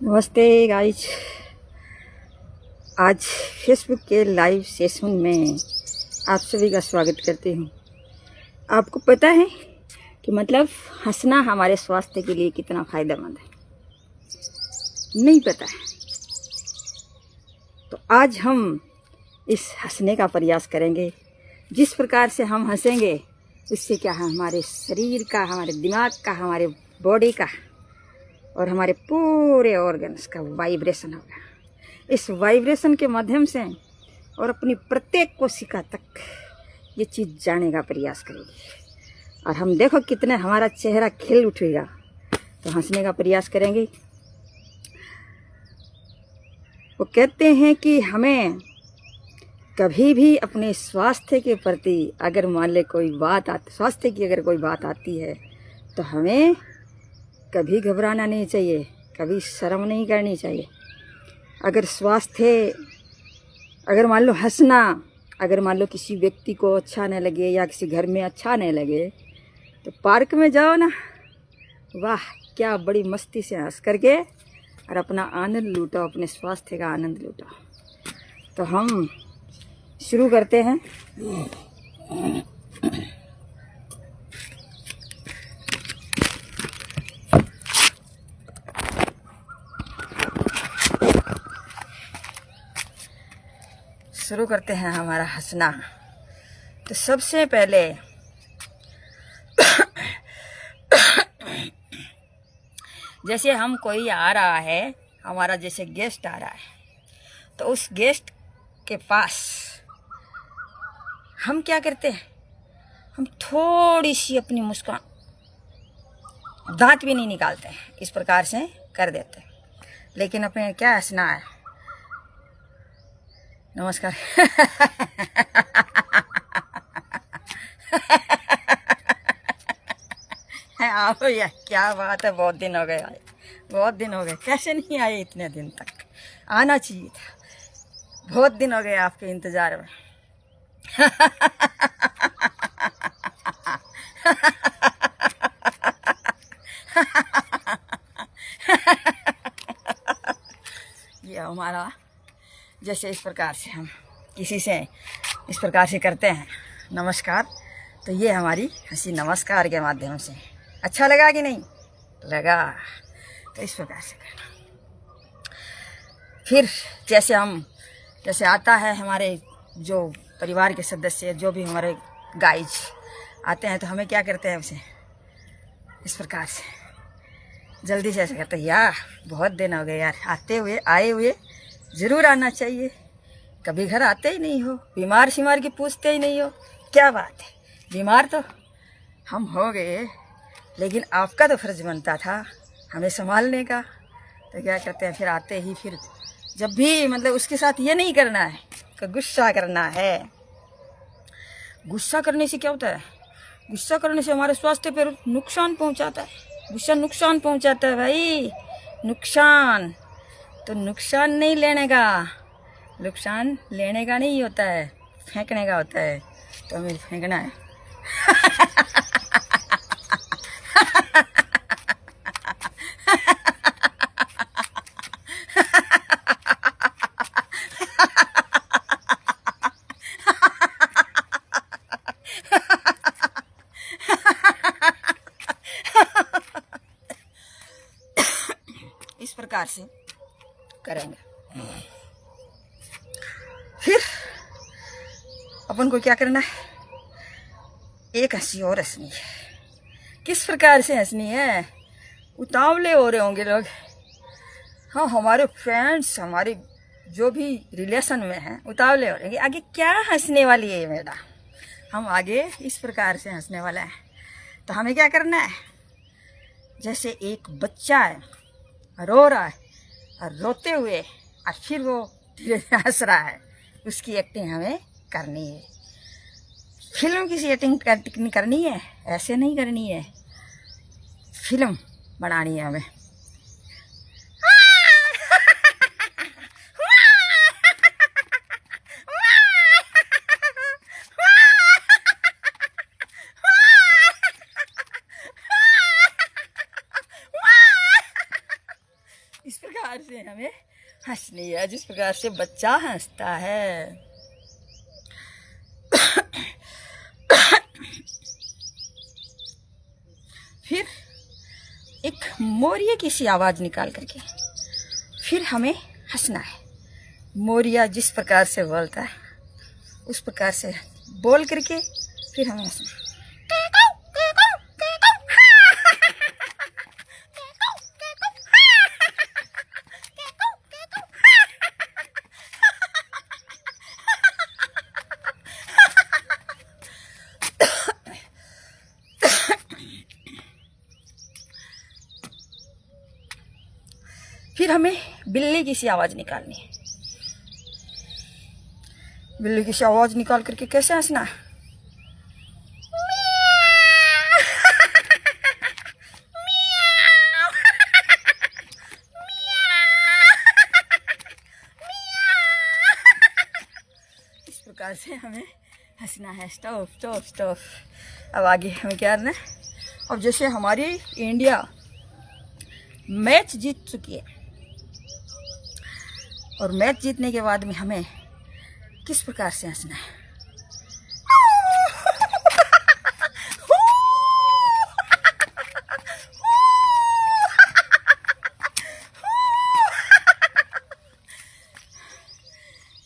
नमस्ते गाइज। आज फेसबुक के लाइव सेशन में आप सभी का स्वागत करती हूँ। आपको पता है कि मतलब हंसना हमारे स्वास्थ्य के लिए कितना फ़ायदेमंद है? नहीं पता है। तो आज हम इस हंसने का प्रयास करेंगे। जिस प्रकार से हम हंसेंगे उससे क्या है, हमारे शरीर का, हमारे दिमाग का, हमारे बॉडी का और हमारे पूरे ऑर्गन्स का वाइब्रेशन होगा। इस वाइब्रेशन के माध्यम से और अपनी प्रत्येक कोशिका तक ये चीज़ जाने का प्रयास करेगी और हम देखो कितने हमारा चेहरा खिल उठेगा। तो हंसने का प्रयास करेंगे। वो कहते हैं कि हमें कभी भी अपने स्वास्थ्य के प्रति अगर मान ले कोई बात स्वास्थ्य की अगर कोई बात आती है तो हमें कभी घबराना नहीं चाहिए, कभी शर्म नहीं करनी चाहिए। अगर स्वास्थ्य, अगर मान लो हंसना, अगर मान लो किसी व्यक्ति को अच्छा न लगे या किसी घर में अच्छा नहीं लगे तो पार्क में जाओ ना, वाह क्या बड़ी मस्ती से हंस करके और अपना आनंद लूटो, अपने स्वास्थ्य का आनंद लूटो। तो हम शुरू करते हैं। शुरू करते हैं हमारा हंसना। तो सबसे पहले जैसे हम कोई आ रहा है, हमारा जैसे गेस्ट आ रहा है, तो उस गेस्ट के पास हम क्या करते हैं, हम थोड़ी सी अपनी मुस्कान, दांत भी नहीं निकालते हैं, इस प्रकार से कर देते हैं। लेकिन अपने क्या हंसना है, नमस्कार आओ यार, क्या बात है, बहुत दिन हो गए आए, बहुत दिन हो गए। कैसे नहीं आए इतने दिन तक? आना चाहिए था, बहुत दिन हो गए आपके इंतजार में। ये हमारा जैसे इस प्रकार से हम किसी से इस प्रकार से करते हैं नमस्कार, तो ये हमारी हंसी नमस्कार के माध्यम से। अच्छा लगा कि नहीं लगा? तो इस प्रकार से करना। फिर जैसे आता है हमारे जो परिवार के सदस्य, जो भी हमारे गाइज आते हैं, तो हमें क्या करते हैं, उसे इस प्रकार से जल्दी से ऐसे करते हैं, यार बहुत दिन हो गए यार, आए हुए ज़रूर आना चाहिए। कभी घर आते ही नहीं हो, बीमार शिमार की पूछते ही नहीं हो। क्या बात है, बीमार तो हम हो गए, लेकिन आपका तो फर्ज बनता था हमें संभालने का। तो क्या करते हैं, फिर आते ही, फिर जब भी मतलब उसके साथ ये नहीं करना है कि गुस्सा करना है। गुस्सा करने से क्या होता है, गुस्सा करने से हमारे स्वास्थ्य पर नुकसान पहुंचाता है। गुस्सा नुकसान पहुंचाता है भाई, नुकसान। तो नुकसान नहीं लेने का, नुकसान लेने का नहीं होता है, फेंकने का होता है। तो हमें फेंकना है। इस प्रकार से करेंगे। फिर अपन को क्या करना है, एक हंसी और हंसनी है। किस प्रकार से हंसनी है? उतावले हो रहे होंगे लोग, हाँ हमारे फ्रेंड्स, हमारे जो भी रिलेशन में हैं, उतावले हो रहे हैं आगे क्या हंसने वाली है बेटा। हम आगे इस प्रकार से हंसने वाला है। तो हमें क्या करना है, जैसे एक बच्चा है, रो रहा है, और रोते हुए और फिर वो धीरे धीरे हंस रहा है, उसकी एक्टिंग हमें करनी है। फिल्म की सी एक्टिंग करनी है, ऐसे नहीं करनी है, फिल्म बनानी है हमें। इस प्रकार से हमें हंसनी है, जिस प्रकार से बच्चा हंसता है। फिर एक मोरिया की सी आवाज निकाल करके फिर हमें हंसना है। मोरिया जिस प्रकार से बोलता है उस प्रकार से बोल करके फिर हमें हंसना है। फिर हमें बिल्ली की सी आवाज निकालनी है। बिल्ली की सी आवाज निकाल करके कैसे हंसना है? इस प्रकार से हमें हंसना है। Stop stop stop. अब आगे हमें क्या करना है? अब जैसे हमारी इंडिया मैच जीत चुकी है और मैच जीतने के बाद में हमें किस प्रकार से हंसना है?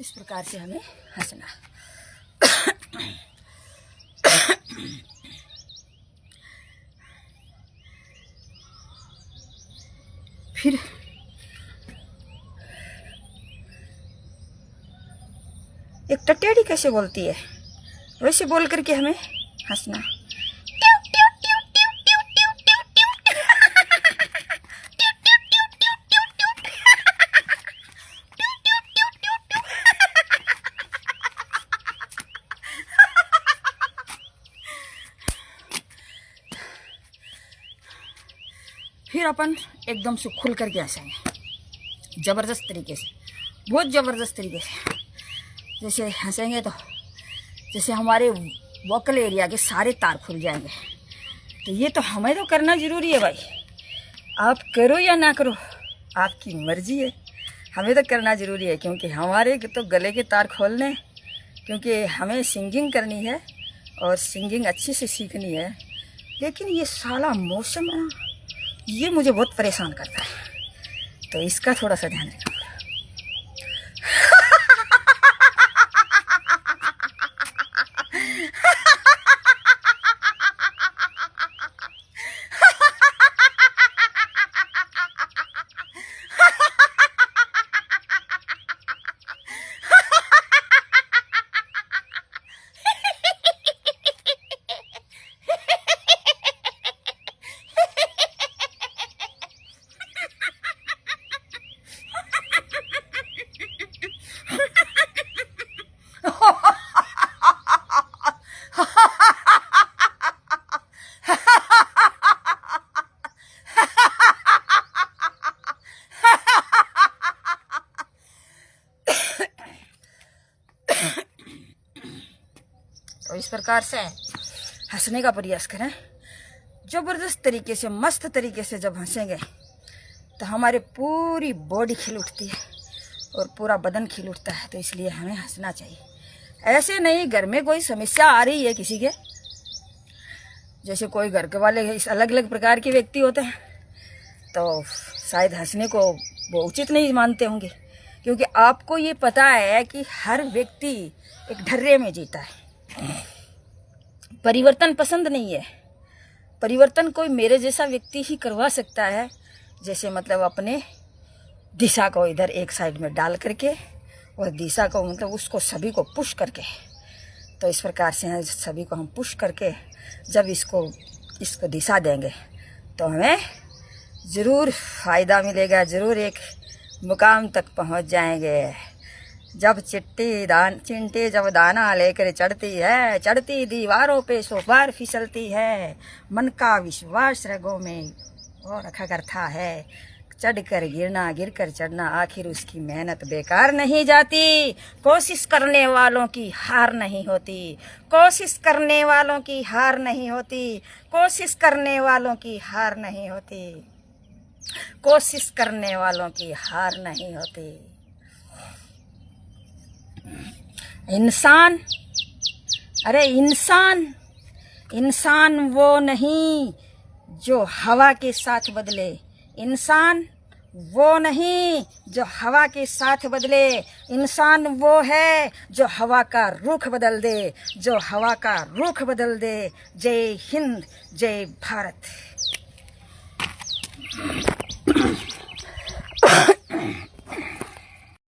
इस प्रकार से हमें हंसना है। फिर एक टटेड़ी कैसे बोलती है वैसे बोल करके हमें हंसना। फिर अपन एकदम से खुल करके हंसेंगे, जबरदस्त तरीके से, बहुत जबरदस्त तरीके से। जैसे हंसेंगे तो जैसे हमारे वोकल एरिया के सारे तार खुल जाएंगे। तो ये तो हमें तो करना ज़रूरी है भाई। आप करो या ना करो आपकी मर्जी है, हमें तो करना ज़रूरी है क्योंकि हमारे तो गले के तार खोलने, क्योंकि हमें सिंगिंग करनी है और सिंगिंग अच्छी से सीखनी है। लेकिन ये साला मौसम है ना, ये मुझे बहुत परेशान करता है, तो इसका थोड़ा सा ध्यान रखना। तो इस प्रकार से हंसने का प्रयास करें। ज़बरदस्त तरीके से, मस्त तरीके से जब हंसेंगे तो हमारी पूरी बॉडी खिल उठती है और पूरा बदन खिल उठता है। तो इसलिए हमें हंसना चाहिए। ऐसे नहीं घर में कोई समस्या आ रही है किसी के, जैसे कोई घर के वाले अलग अलग प्रकार के व्यक्ति होते हैं, तो शायद हंसने को वो उचित नहीं मानते होंगे, क्योंकि आपको ये पता है कि हर व्यक्ति एक ढर्रे में जीता है। परिवर्तन पसंद नहीं है। परिवर्तन कोई मेरे जैसा व्यक्ति ही करवा सकता है, जैसे मतलब अपने दिशा को इधर एक साइड में डाल करके और दिशा को मतलब उसको सभी को पुश करके। तो इस प्रकार से सभी को हम पुश करके जब इसको दिशा देंगे तो हमें ज़रूर फ़ायदा मिलेगा, ज़रूर एक मुकाम तक पहुंच जाएंगे। जब चिंटी जब दाना लेकर चढ़ती दीवारों पे सो बार फिसलती है, मन का विश्वास रगों में वो रखा करता है, चढ़कर गिरना गिरकर चढ़ना, आखिर उसकी मेहनत बेकार नहीं जाती। कोशिश करने वालों की हार नहीं होती, कोशिश करने वालों की हार नहीं होती, कोशिश करने वालों की हार नहीं होती। कोशिश करने वालों की हार नहीं होती। इंसान, अरे इंसान वो नहीं जो हवा के साथ बदले। इंसान वो नहीं जो हवा के साथ बदले। इंसान वो है जो हवा का रुख बदल दे, जो हवा का रुख बदल दे। जय हिंद, जय भारत।